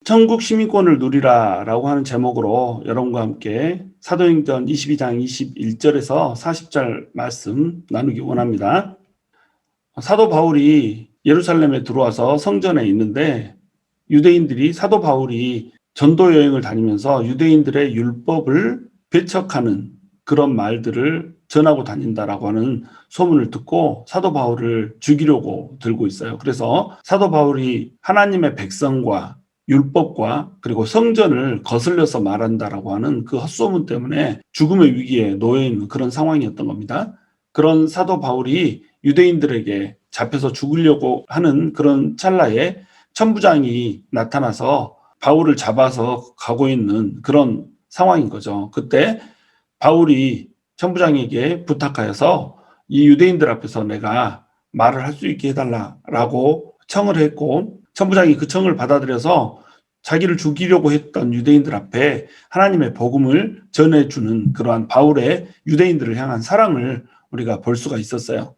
천국 시민권을 누리라 라고 하는 제목으로 여러분과 함께 사도행전 22장 21절에서 40절 말씀 나누기 원합니다. 사도 바울이 예루살렘에 들어와서 성전에 있는데 유대인들이 사도 바울이 전도 여행을 다니면서 유대인들의 율법을 배척하는 그런 말들을 전하고 다닌다라고 하는 소문을 듣고 사도 바울을 죽이려고 들고 있어요. 그래서 사도 바울이 하나님의 백성과 율법과 그리고 성전을 거슬려서 말한다라고 하는 그 헛소문 때문에 죽음의 위기에 놓여 있는 그런 상황이었던 겁니다. 그런 사도 바울이 유대인들에게 잡혀서 죽으려고 하는 그런 찰나에 천부장이 나타나서 바울을 잡아서 가고 있는 그런 상황인 거죠. 그때 바울이 천부장에게 부탁하여서 이 유대인들 앞에서 내가 말을 할 수 있게 해달라라고 청을 했고, 천부장이 그 청을 받아들여서 자기를 죽이려고 했던 유대인들 앞에 하나님의 복음을 전해주는 그러한 바울의 유대인들을 향한 사랑을 우리가 볼 수가 있었어요.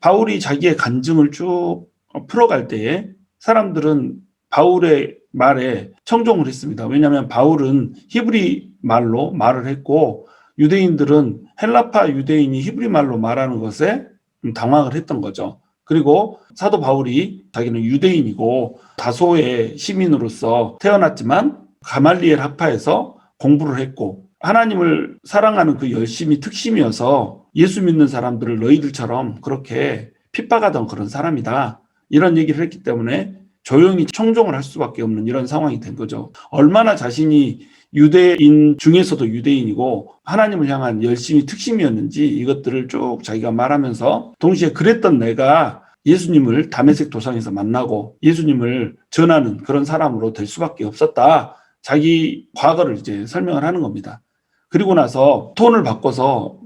바울이 자기의 간증을 쭉 풀어갈 때에 사람들은 바울의 말에 청종을 했습니다. 왜냐하면 바울은 히브리 말로 말을 했고 유대인들은 헬라파 유대인이 히브리 말로 말하는 것에 당황을 했던 거죠. 그리고 사도 바울이 자기는 유대인이고 다소의 시민으로서 태어났지만 가말리엘 학파에서 공부를 했고 하나님을 사랑하는 그 열심이 특심이어서 예수 믿는 사람들을 너희들처럼 그렇게 핍박하던 그런 사람이다. 이런 얘기를 했기 때문에 조용히 청종을 할 수밖에 없는 이런 상황이 된 거죠. 얼마나 자신이 유대인 중에서도 유대인이고 하나님을 향한 열심이 특심이었는지 이것들을 쭉 자기가 말하면서 동시에 그랬던 내가 예수님을 다메섹 도상에서 만나고 예수님을 전하는 그런 사람으로 될 수밖에 없었다. 자기 과거를 이제 설명을 하는 겁니다. 그리고 나서 톤을 바꿔서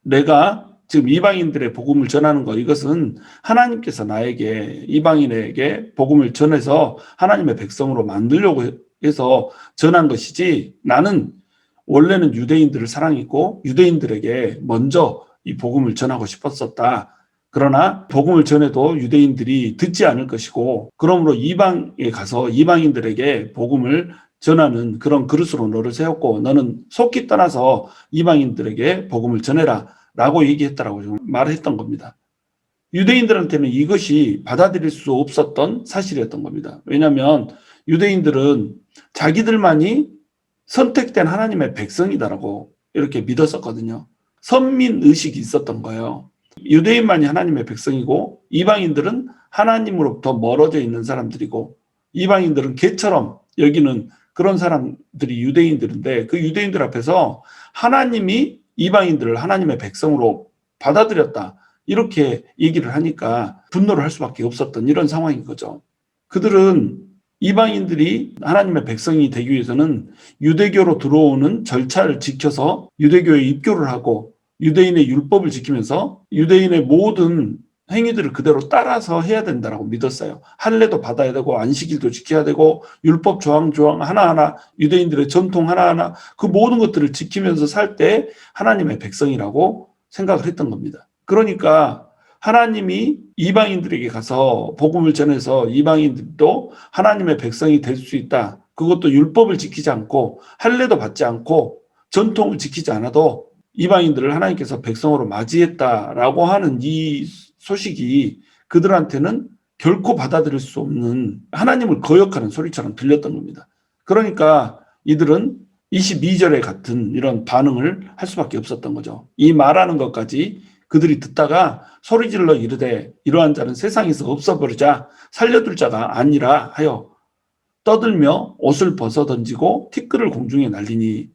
내가 지금 이방인들의 복음을 전하는 것, 이것은 하나님께서 나에게 이방인에게 복음을 전해서 하나님의 백성으로 만들려고 해서 전한 것이지 나는 원래는 유대인들을 사랑했고 유대인들에게 먼저 이 복음을 전하고 싶었었다. 그러나 복음을 전해도 유대인들이 듣지 않을 것이고 그러므로 이방에 가서 이방인들에게 복음을 전하는 그런 그릇으로 너를 세웠고 너는 속히 떠나서 이방인들에게 복음을 전해라 라고 얘기했다라고 말했던 겁니다. 유대인들한테는 이것이 받아들일 수 없었던 사실이었던 겁니다. 왜냐하면 유대인들은 자기들만이 선택된 하나님의 백성이다라고 이렇게 믿었었거든요. 선민의식이 있었던 거예요. 유대인만이 하나님의 백성이고 이방인들은 하나님으로부터 멀어져 있는 사람들이고 이방인들은 개처럼 여기는 그런 사람들이 유대인들인데 그 유대인들 앞에서 하나님이 이방인들을 하나님의 백성으로 받아들였다. 이렇게 얘기를 하니까 분노를 할 수밖에 없었던 이런 상황인 거죠. 그들은 이방인들이 하나님의 백성이 되기 위해서는 유대교로 들어오는 절차를 지켜서 유대교에 입교를 하고 유대인의 율법을 지키면서 유대인의 모든 행위들을 그대로 따라서 해야 된다고 믿었어요. 할례도 받아야 되고 안식일도 지켜야 되고 율법 조항 하나하나 유대인들의 전통 하나하나 그 모든 것들을 지키면서 살 때 하나님의 백성이라고 생각을 했던 겁니다. 그러니까 하나님이 이방인들에게 가서 복음을 전해서 이방인들도 하나님의 백성이 될 수 있다. 그것도 율법을 지키지 않고 할례도 받지 않고 전통을 지키지 않아도 이방인들을 하나님께서 백성으로 맞이했다라고 하는 이 소식이 그들한테는 결코 받아들일 수 없는 하나님을 거역하는 소리처럼 들렸던 겁니다. 그러니까 이들은 22절에 같은 이런 반응을 할 수밖에 없었던 거죠. 이 말하는 것까지 그들이 듣다가 소리질러 이르되 이러한 자는 세상에서 없어버리자 살려둘 자가 아니라 하여 떠들며 옷을 벗어던지고 티끌을 공중에 날리니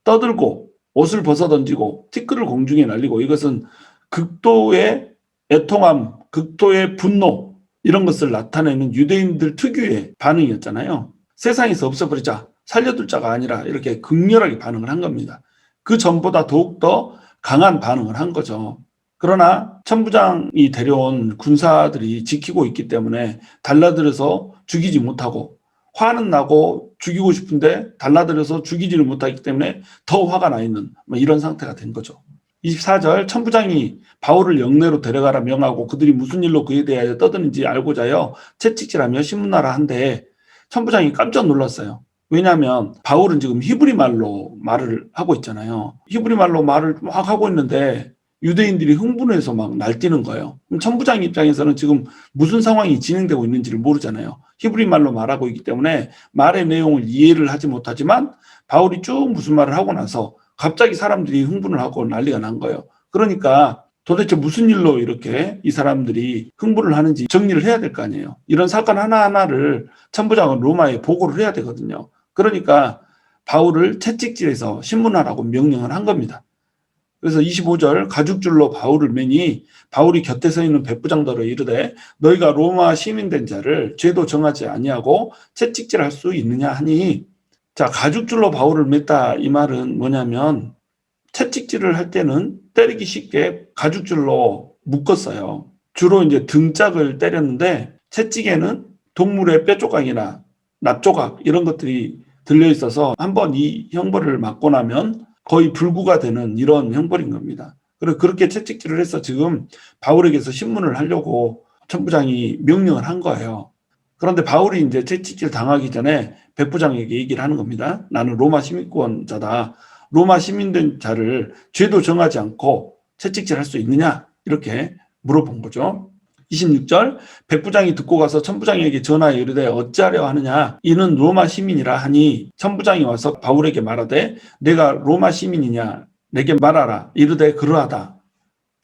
떠들고 옷을 벗어던지고 티끌을 공중에 날리고 이것은 극도의 애통함, 극도의 분노 이런 것을 나타내는 유대인들 특유의 반응이었잖아요. 세상에서 없어버리자 살려둘 자가 아니라 이렇게 극렬하게 반응을 한 겁니다. 그 전보다 더욱더 강한 반응을 한 거죠. 그러나 천부장이 데려온 군사들이 지키고 있기 때문에 달라들어서 죽이지 못하고 화는 나고 죽이고 싶은데 달라들어서 죽이지를 못하기 때문에 더 화가 나 있는 이런 상태가 된 거죠. 24절 천부장이 바울을 영내로 데려가라 명하고 그들이 무슨 일로 그에 대하여 떠드는지 알고자 하여 채찍질하며 신문하라 한데 천부장이 깜짝 놀랐어요. 왜냐하면 바울은 지금 히브리 말로 말을 하고 있잖아요. 히브리 말로 말을 막 하고 있는데 유대인들이 흥분해서 막 날뛰는 거예요. 그럼 천부장 입장에서는 지금 무슨 상황이 진행되고 있는지를 모르잖아요. 히브리 말로 말하고 있기 때문에 말의 내용을 이해를 하지 못하지만 바울이 쭉 무슨 말을 하고 나서 갑자기 사람들이 흥분을 하고 난리가 난 거예요. 그러니까 도대체 무슨 일로 이렇게 이 사람들이 흥분을 하는지 정리를 해야 될 거 아니에요. 이런 사건 하나하나를 천부장은 로마에 보고를 해야 되거든요. 그러니까 바울을 채찍질해서 신문하라고 명령을 한 겁니다. 그래서 25절 가죽줄로 바울을 매니 바울이 곁에 서 있는 백부장들을 이르되 너희가 로마 시민된 자를 죄도 정하지 아니하고 채찍질할 수 있느냐 하니, 자, 가죽줄로 바울을 맸다 이 말은 뭐냐면 채찍질을 할 때는 때리기 쉽게 가죽줄로 묶었어요. 주로 이제 등짝을 때렸는데 채찍에는 동물의 뼈조각이나 납조각 이런 것들이 들려 있어서 한번 이 형벌을 맞고 나면 거의 불구가 되는 이런 형벌인 겁니다. 그리고 그렇게 채찍질을 해서 지금 바울에게서 신문을 하려고 천부장이 명령을 한 거예요. 그런데 바울이 이제 채찍질 당하기 전에 백부장에게 얘기를 하는 겁니다. 나는 로마 시민권자다. 로마 시민된 자를 죄도 정하지 않고 채찍질할 수 있느냐? 이렇게 물어본 거죠. 26절 백부장이 듣고 가서 천부장에게 전하여 이르되 어찌하려 하느냐 이는 로마 시민이라 하니 천부장이 와서 바울에게 말하되 내가 로마 시민이냐 내게 말하라 이르되 그러하다.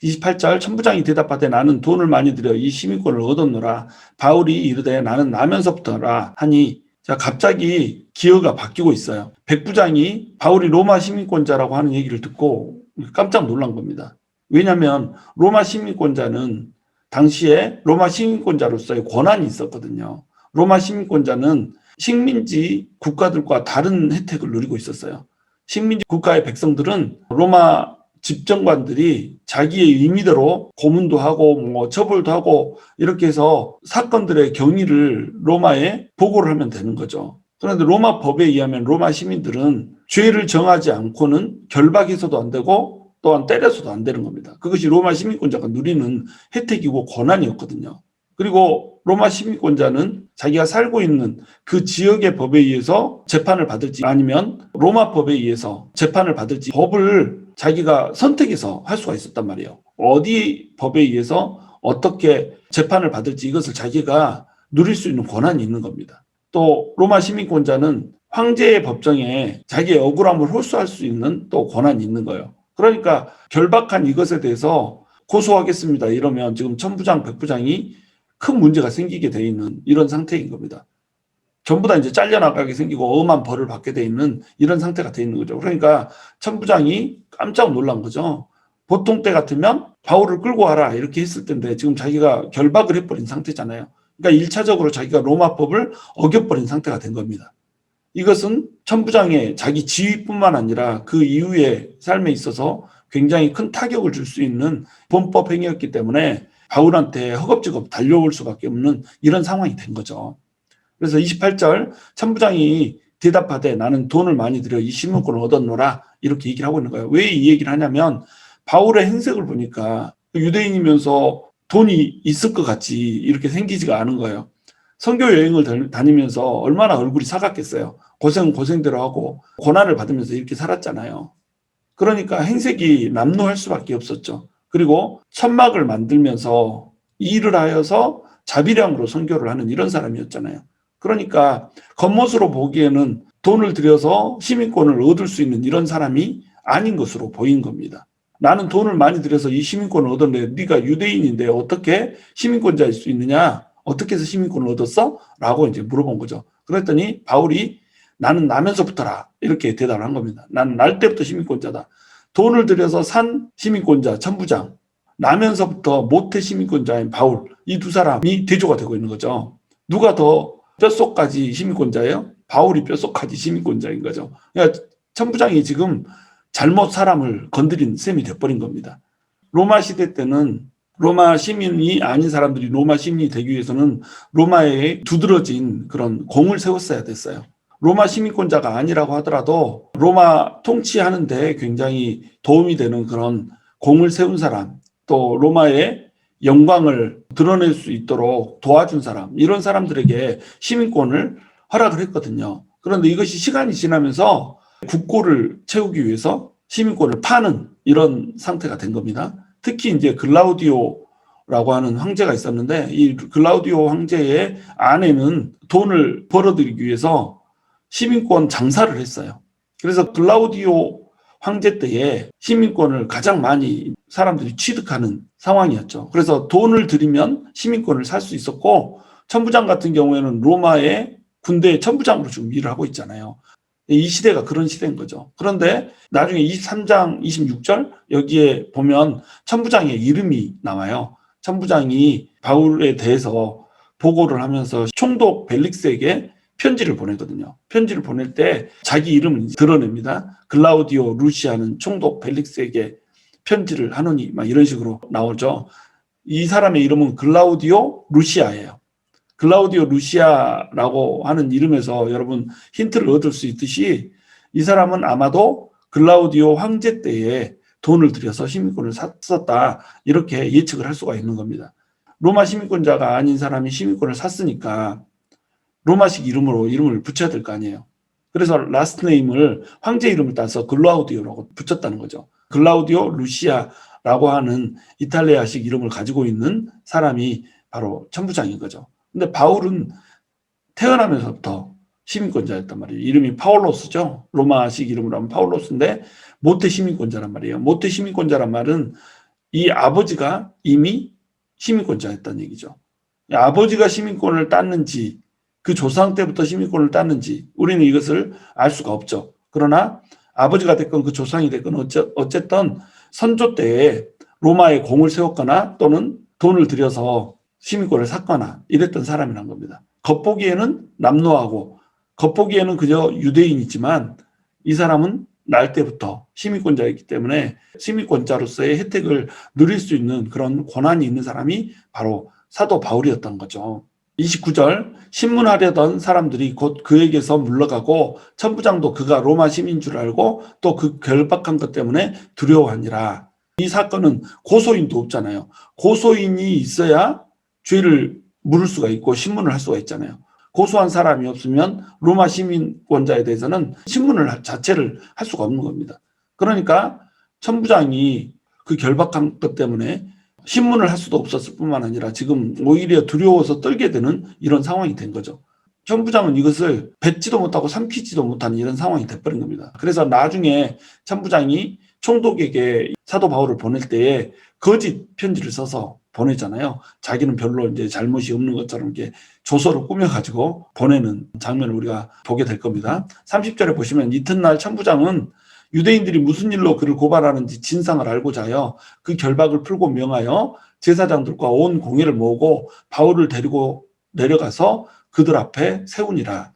28절 천부장이 대답하되 나는 돈을 많이 들여 이 시민권을 얻었노라. 바울이 이르되 나는 나면서부터라 하니, 자, 갑자기 기어가 바뀌고 있어요. 백부장이 바울이 로마 시민권자라고 하는 얘기를 듣고 깜짝 놀란 겁니다. 왜냐하면 로마 시민권자는 당시에 로마 시민권자로서의 권한이 있었거든요. 로마 시민권자는 식민지 국가들과 다른 혜택을 누리고 있었어요. 식민지 국가의 백성들은 로마 집정관들이 자기의 임의대로 고문도 하고 뭐 처벌도 하고 이렇게 해서 사건들의 경위를 로마에 보고를 하면 되는 거죠. 그런데 로마 법에 의하면 로마 시민들은 죄를 정하지 않고는 결박해서도 안 되고 또한 때려서도 안 되는 겁니다. 그것이 로마 시민권자가 누리는 혜택이고 권한이었거든요. 그리고 로마 시민권자는 자기가 살고 있는 그 지역의 법에 의해서 재판을 받을지 아니면 로마 법에 의해서 재판을 받을지 법을 자기가 선택해서 할 수가 있었단 말이에요. 어디 법에 의해서 어떻게 재판을 받을지 이것을 자기가 누릴 수 있는 권한이 있는 겁니다. 또 로마 시민권자는 황제의 법정에 자기의 억울함을 호소할 수 있는 또 권한이 있는 거예요. 그러니까 결박한 이것에 대해서 고소하겠습니다 이러면 지금 천부장, 백부장이 큰 문제가 생기게 돼 있는 이런 상태인 겁니다. 전부 다 이제 잘려나가게 생기고 엄한 벌을 받게 돼 있는 이런 상태가 돼 있는 거죠. 그러니까 천부장이 깜짝 놀란 거죠. 보통 때 같으면 바울을 끌고 와라 이렇게 했을 텐데 지금 자기가 결박을 해버린 상태잖아요. 그러니까 1차적으로 자기가 로마법을 어겨버린 상태가 된 겁니다. 이것은 천부장의 자기 지위뿐만 아니라 그 이후의 삶에 있어서 굉장히 큰 타격을 줄 수 있는 범법 행위였기 때문에 바울한테 허겁지겁 달려올 수밖에 없는 이런 상황이 된 거죠. 그래서 28절 천부장이 대답하되 나는 돈을 많이 들여 이 시민권을 얻었노라 이렇게 얘기를 하고 있는 거예요. 왜 이 얘기를 하냐면 바울의 행색을 보니까 유대인이면서 돈이 있을 것 같이 이렇게 생기지가 않은 거예요. 선교 여행을 다니면서 얼마나 얼굴이 사갑겠어요. 고생대로 하고 고난을 받으면서 이렇게 살았잖아요. 그러니까 행색이 남루할 수밖에 없었죠. 그리고 천막을 만들면서 일을 하여서 자비량으로 선교를 하는 이런 사람이었잖아요. 그러니까 겉모습으로 보기에는 돈을 들여서 시민권을 얻을 수 있는 이런 사람이 아닌 것으로 보인 겁니다. 나는 돈을 많이 들여서 이 시민권을 얻었는데 네가 유대인인데 어떻게 시민권자일 수 있느냐? 어떻게 해서 시민권을 얻었어? 라고 이제 물어본 거죠. 그랬더니 바울이 나는 나면서부터라 이렇게 대답을 한 겁니다. 나는 날 때부터 시민권자다. 돈을 들여서 산 시민권자 천부장, 나면서부터 모태 시민권자인 바울, 이 두 사람이 대조가 되고 있는 거죠. 누가 더 뼛속까지 시민권자예요? 바울이 뼛속까지 시민권자인 거죠. 그러니까 천부장이 지금 잘못 사람을 건드린 셈이 돼버린 겁니다. 로마 시대 때는 로마 시민이 아닌 사람들이 로마 시민이 되기 위해서는 로마에 두드러진 그런 공을 세웠어야 됐어요. 로마 시민권자가 아니라고 하더라도 로마 통치하는데 굉장히 도움이 되는 그런 공을 세운 사람, 또 로마의 영광을 드러낼 수 있도록 도와준 사람, 이런 사람들에게 시민권을 허락을 했거든요. 그런데 이것이 시간이 지나면서 국고를 채우기 위해서 시민권을 파는 이런 상태가 된 겁니다. 특히 이제 글라우디오라고 하는 황제가 있었는데 이 글라우디오 황제의 아내는 돈을 벌어들이기 위해서 시민권 장사를 했어요. 그래서 글라우디오 황제 때에 시민권을 가장 많이 사람들이 취득하는 상황이었죠. 그래서 돈을 들이면 시민권을 살 수 있었고 천부장 같은 경우에는 로마의 군대 천부장으로 지금 일을 하고 있잖아요. 이 시대가 그런 시대인 거죠. 그런데 나중에 23장 26절 여기에 보면 천부장의 이름이 나와요. 천부장이 바울에 대해서 보고를 하면서 총독 벨릭스에게 편지를 보내거든요. 편지를 보낼 때 자기 이름을 드러냅니다. 글라우디오 루시아는 총독 벨릭스에게 편지를 하노니 막 이런 식으로 나오죠. 이 사람의 이름은 글라우디오 루시아예요. 글라우디오 루시아라고 하는 이름에서 여러분 힌트를 얻을 수 있듯이 이 사람은 아마도 글라우디오 황제 때에 돈을 들여서 시민권을 샀었다 이렇게 예측을 할 수가 있는 겁니다. 로마 시민권자가 아닌 사람이 시민권을 샀으니까 로마식 이름으로 이름을 붙여야 될 거 아니에요. 그래서 라스트 네임을 황제 이름을 따서 글라우디오라고 붙였다는 거죠. 글라우디오 루시아라고 하는 이탈리아식 이름을 가지고 있는 사람이 바로 천부장인 거죠. 근데 바울은 태어나면서부터 시민권자였단 말이에요. 이름이 파울로스죠. 로마식 이름으로 하면 파울로스인데 모태 시민권자란 말이에요. 모태 시민권자란 말은 이 아버지가 이미 시민권자였다는 얘기죠. 아버지가 시민권을 땄는지 그 조상 때부터 시민권을 땄는지 우리는 이것을 알 수가 없죠. 그러나 아버지가 됐건 그 조상이 됐건 어쨌든 선조 때에 로마에 공을 세웠거나 또는 돈을 들여서 시민권을 샀거나 이랬던 사람이란 겁니다. 겉보기에는 남노하고 겉보기에는 그저 유대인이지만 이 사람은 날 때부터 시민권자였기 때문에 시민권자로서의 혜택을 누릴 수 있는 그런 권한이 있는 사람이 바로 사도 바울이었던 거죠. 29절 신문하려던 사람들이 곧 그에게서 물러가고 천부장도 그가 로마 시민인 줄 알고 또 그 결박한 것 때문에 두려워하니라. 이 사건은 고소인도 없잖아요. 고소인이 있어야 죄를 물을 수가 있고 신문을 할 수가 있잖아요. 고소한 사람이 없으면 로마 시민권자에 대해서는 신문을 자체를 할 수가 없는 겁니다. 그러니까 천부장이 그 결박한 것 때문에 신문을 할 수도 없었을 뿐만 아니라 지금 오히려 두려워서 떨게 되는 이런 상황이 된 거죠. 천부장은 이것을 뱉지도 못하고 삼키지도 못하는 이런 상황이 돼버린 겁니다. 그래서 나중에 천부장이 총독에게 사도 바울을 보낼 때에 거짓 편지를 써서 보내잖아요. 자기는 별로 이제 잘못이 없는 것처럼 이렇게 조서를 꾸며가지고 보내는 장면을 우리가 보게 될 겁니다. 30절에 보시면 이튿날 천부장은 유대인들이 무슨 일로 그를 고발하는지 진상을 알고자 하여 그 결박을 풀고 명하여 제사장들과 온 공회를 모으고 바울을 데리고 내려가서 그들 앞에 세우니라.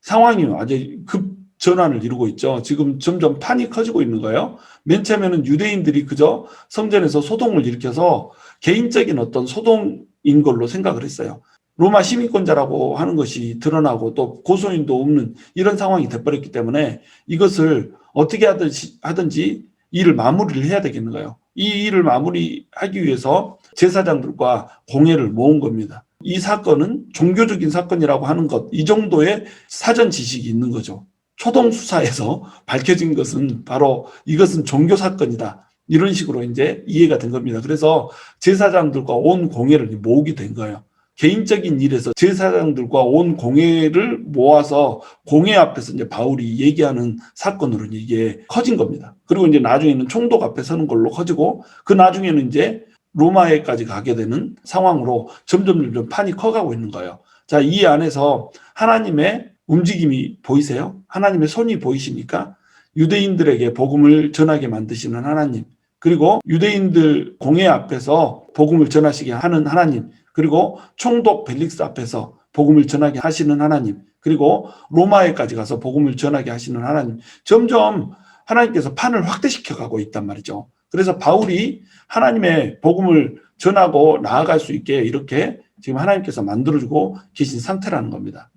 상황이 아주 급 전환을 이루고 있죠. 지금 점점 판이 커지고 있는 거예요. 맨 처음에는 유대인들이 그저 성전에서 소동을 일으켜서 개인적인 어떤 소동인 걸로 생각을 했어요. 로마 시민권자라고 하는 것이 드러나고 또 고소인도 없는 이런 상황이 돼버렸기 때문에 이것을 어떻게 하든지 일을 마무리를 해야 되겠는 거예요. 이 일을 마무리하기 위해서 제사장들과 공회를 모은 겁니다. 이 사건은 종교적인 사건이라고 하는 것, 이 정도의 사전 지식이 있는 거죠. 초동 수사에서 밝혀진 것은 바로 이것은 종교 사건이다. 이런 식으로 이제 이해가 된 겁니다. 그래서 제사장들과 온 공회를 모으게 된 거예요. 개인적인 일에서 제사장들과 온 공회를 모아서 공회 앞에서 이제 바울이 얘기하는 사건으로 이게 커진 겁니다. 그리고 이제 나중에는 총독 앞에 서는 걸로 커지고 그 나중에는 이제 로마에까지 가게 되는 상황으로 점점 판이 커가고 있는 거예요. 자, 이 안에서 하나님의 움직임이 보이세요? 하나님의 손이 보이십니까? 유대인들에게 복음을 전하게 만드시는 하나님, 그리고 유대인들 공회 앞에서 복음을 전하시게 하는 하나님, 그리고 총독 벨릭스 앞에서 복음을 전하게 하시는 하나님, 그리고 로마에까지 가서 복음을 전하게 하시는 하나님, 점점 하나님께서 판을 확대시켜 가고 있단 말이죠. 그래서 바울이 하나님의 복음을 전하고 나아갈 수 있게 이렇게 지금 하나님께서 만들어주고 계신 상태라는 겁니다.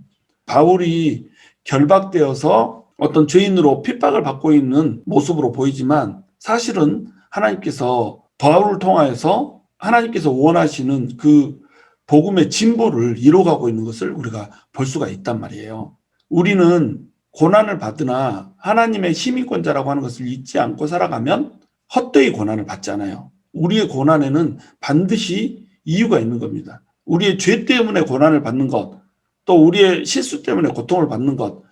바울이 결박되어서 어떤 죄인으로 핍박을 받고 있는 모습으로 보이지만 사실은 하나님께서 바울을 통하여서 하나님께서 원하시는 그 복음의 진보를 이뤄가고 있는 것을 우리가 볼 수가 있단 말이에요. 우리는 고난을 받으나 하나님의 시민권자라고 하는 것을 잊지 않고 살아가면 헛되이 고난을 받지 않아요. 우리의 고난에는 반드시 이유가 있는 겁니다. 우리의 죄 때문에 고난을 받는 것, 또 우리의 실수 때문에 고통을 받는 것,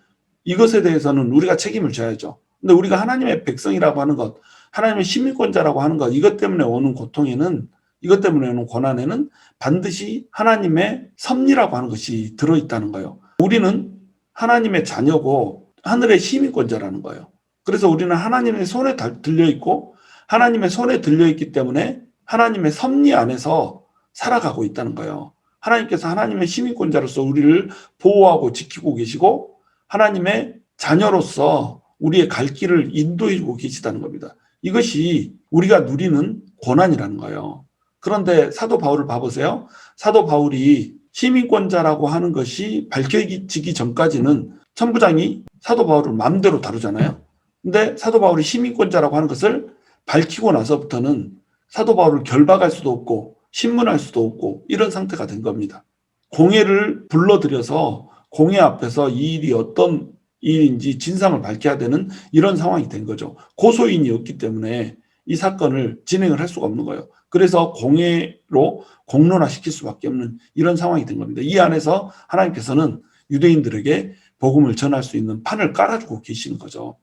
이것에 대해서는 우리가 책임을 져야죠. 근데 우리가 하나님의 백성이라고 하는 것, 하나님의 시민권자라고 하는 것, 이것 때문에 오는 고통에는, 이것 때문에 오는 고난에는 반드시 하나님의 섭리라고 하는 것이 들어있다는 거예요. 우리는 하나님의 자녀고 하늘의 시민권자라는 거예요. 그래서 우리는 하나님의 손에 들려있고 하나님의 손에 들려있기 때문에 하나님의 섭리 안에서 살아가고 있다는 거예요. 하나님께서 하나님의 시민권자로서 우리를 보호하고 지키고 계시고 하나님의 자녀로서 우리의 갈 길을 인도해주고 계시다는 겁니다. 이것이 우리가 누리는 고난이라는 거예요. 그런데 사도 바울을 봐보세요. 사도 바울이 시민권자라고 하는 것이 밝혀지기 전까지는 천부장이 사도 바울을 마음대로 다루잖아요. 근데 사도 바울이 시민권자라고 하는 것을 밝히고 나서부터는 사도 바울을 결박할 수도 없고 신문할 수도 없고 이런 상태가 된 겁니다. 공회를 불러들여서 공회 앞에서 이 일이 어떤 일인지 진상을 밝혀야 되는 이런 상황이 된 거죠. 고소인이 없기 때문에 이 사건을 진행을 할 수가 없는 거예요. 그래서 공회로 공론화시킬 수밖에 없는 이런 상황이 된 겁니다. 이 안에서 하나님께서는 유대인들에게 복음을 전할 수 있는 판을 깔아주고 계시는 거죠.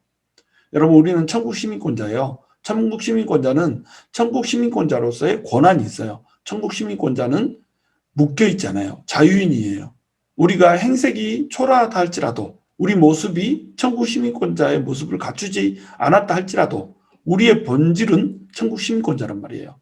여러분, 우리는 천국 시민권자예요. 천국 시민권자는 천국 시민권자로서의 권한이 있어요. 천국 시민권자는 묶여 있잖아요. 자유인이에요. 우리가 행색이 초라하다 할지라도 우리 모습이 천국 시민권자의 모습을 갖추지 않았다 할지라도 우리의 본질은 천국 시민권자란 말이에요.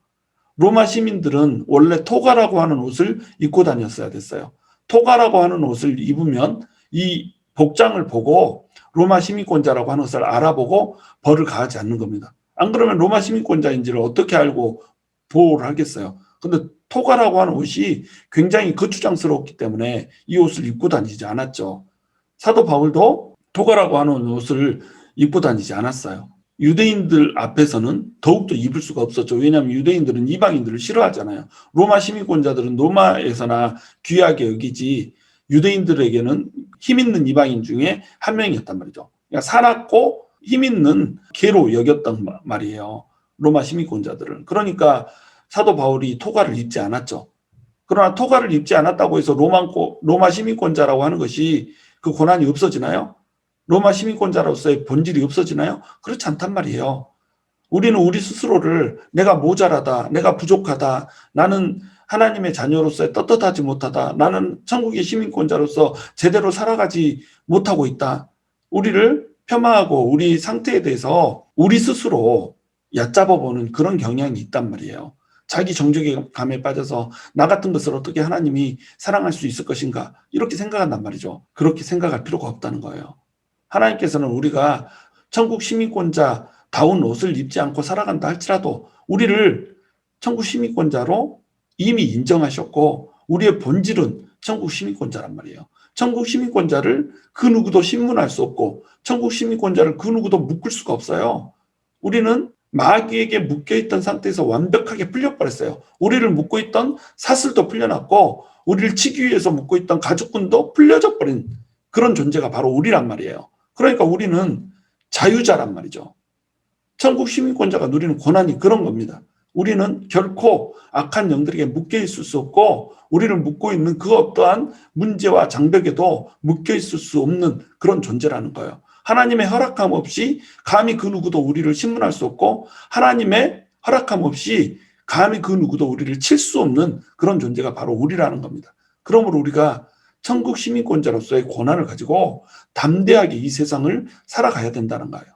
로마 시민들은 원래 토가라고 하는 옷을 입고 다녔어야 됐어요. 토가라고 하는 옷을 입으면 이 복장을 보고 로마 시민권자라고 하는 것을 알아보고 벌을 가하지 않는 겁니다. 안 그러면 로마 시민권자인지를 어떻게 알고 보호를 하겠어요. 근데 토가라고 하는 옷이 굉장히 거추장스러웠기 때문에 이 옷을 입고 다니지 않았죠. 사도 바울도 토가라고 하는 옷을 입고 다니지 않았어요. 유대인들 앞에서는 더욱더 입을 수가 없었죠. 왜냐하면 유대인들은 이방인들을 싫어하잖아요. 로마 시민권자들은 로마에서나 귀하게 여기지 유대인들에게는 힘 있는 이방인 중에 한 명이었단 말이죠. 그러니까 살았고 힘 있는 개로 여겼단 말이에요. 로마 시민권자들을. 그러니까 사도 바울이 토가를 입지 않았죠. 그러나 토가를 입지 않았다고 해서 로마 시민권자라고 하는 것이 그 고난이 없어지나요? 로마 시민권자로서의 본질이 없어지나요? 그렇지 않단 말이에요. 우리는 우리 스스로를 내가 모자라다, 내가 부족하다, 나는 하나님의 자녀로서의 떳떳하지 못하다, 나는 천국의 시민권자로서 제대로 살아가지 못하고 있다. 우리를 폄하하고 우리 상태에 대해서 우리 스스로 얕잡아보는 그런 경향이 있단 말이에요. 자기 정죄감에 빠져서 나 같은 것을 어떻게 하나님이 사랑할 수 있을 것인가 이렇게 생각한단 말이죠. 그렇게 생각할 필요가 없다는 거예요. 하나님께서는 우리가 천국 시민권자다운 옷을 입지 않고 살아간다 할지라도 우리를 천국 시민권자로 이미 인정하셨고 우리의 본질은 천국 시민권자란 말이에요. 천국 시민권자를 그 누구도 신문할 수 없고 천국 시민권자를 그 누구도 묶을 수가 없어요. 우리는 마귀에게 묶여있던 상태에서 완벽하게 풀려버렸어요. 우리를 묶고 있던 사슬도 풀려났고 우리를 치기 위해서 묶고 있던 가죽끈도 풀려져 버린 그런 존재가 바로 우리란 말이에요. 그러니까 우리는 자유자란 말이죠. 천국 시민권자가 누리는 고난이 그런 겁니다. 우리는 결코 악한 영들에게 묶여 있을 수 없고 우리를 묶고 있는 그 어떠한 문제와 장벽에도 묶여 있을 수 없는 그런 존재라는 거예요. 하나님의 허락함 없이 감히 그 누구도 우리를 신문할 수 없고 하나님의 허락함 없이 감히 그 누구도 우리를 칠 수 없는 그런 존재가 바로 우리라는 겁니다. 그러므로 우리가 천국 시민권자로서의 권한을 가지고 담대하게 이 세상을 살아가야 된다는 거예요.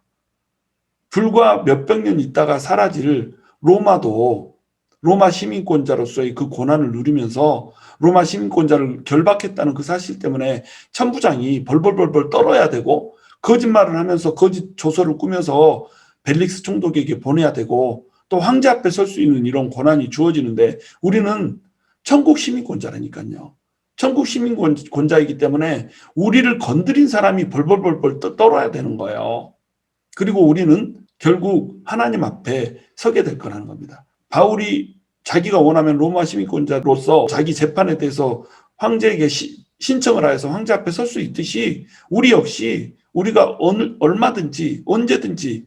불과 몇백 년 있다가 사라질 로마도 로마 시민권자로서의 그 고난을 누리면서 로마 시민권자를 결박했다는 그 사실 때문에 천부장이 벌벌벌벌 떨어야 되고 거짓말을 하면서 거짓 조서를 꾸며서 벨릭스 총독에게 보내야 되고 또 황제 앞에 설 수 있는 이런 권한이 주어지는데 우리는 천국 시민권자라니까요. 천국 시민권자이기 때문에 우리를 건드린 사람이 벌벌벌벌 떨어야 되는 거예요. 그리고 우리는 결국 하나님 앞에 서게 될 거라는 겁니다. 바울이 자기가 원하면 로마 시민권자로서 자기 재판에 대해서 황제에게 신청을 하여서 황제 앞에 설 수 있듯이 우리 역시 우리가 얼마든지 언제든지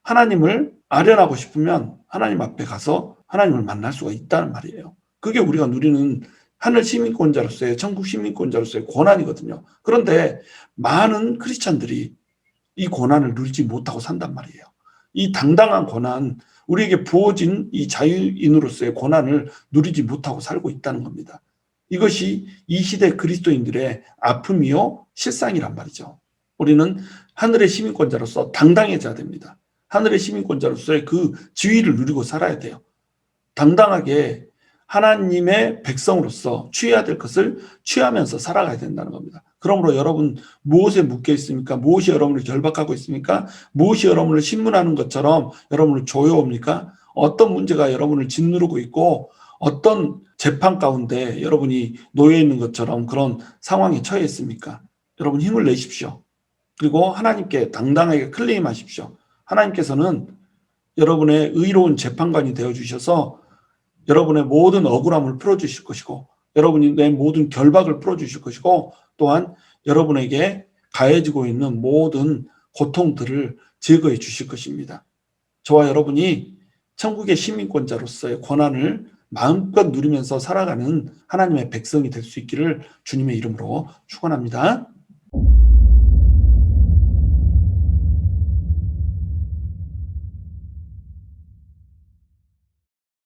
하나님을 아련하고 싶으면 하나님 앞에 가서 하나님을 만날 수가 있다는 말이에요. 그게 우리가 누리는 하늘 시민권자로서의, 천국 시민권자로서의 권한이거든요. 그런데 많은 크리스찬들이 이 권한을 누리지 못하고 산단 말이에요. 이 당당한 권한, 우리에게 부어진 이 자유인으로서의 권한을 누리지 못하고 살고 있다는 겁니다. 이것이 이 시대 그리스도인들의 아픔이요 실상이란 말이죠. 우리는 하늘의 시민권자로서 당당해져야 됩니다. 하늘의 시민권자로서의 그 지위를 누리고 살아야 돼요. 당당하게 하나님의 백성으로서 취해야 될 것을 취하면서 살아가야 된다는 겁니다. 그러므로 여러분 무엇에 묶여 있습니까? 무엇이 여러분을 결박하고 있습니까? 무엇이 여러분을 신문하는 것처럼 여러분을 조여옵니까? 어떤 문제가 여러분을 짓누르고 있고 어떤 재판 가운데 여러분이 놓여 있는 것처럼 그런 상황에 처해 있습니까? 여러분 힘을 내십시오. 그리고 하나님께 당당하게 클레임하십시오. 하나님께서는 여러분의 의로운 재판관이 되어주셔서 여러분의 모든 억울함을 풀어주실 것이고 여러분이 내 모든 결박을 풀어주실 것이고 또한 여러분에게 가해지고 있는 모든 고통들을 제거해 주실 것입니다. 저와 여러분이 천국의 시민권자로서의 권한을 마음껏 누리면서 살아가는 하나님의 백성이 될 수 있기를 주님의 이름으로 축원합니다.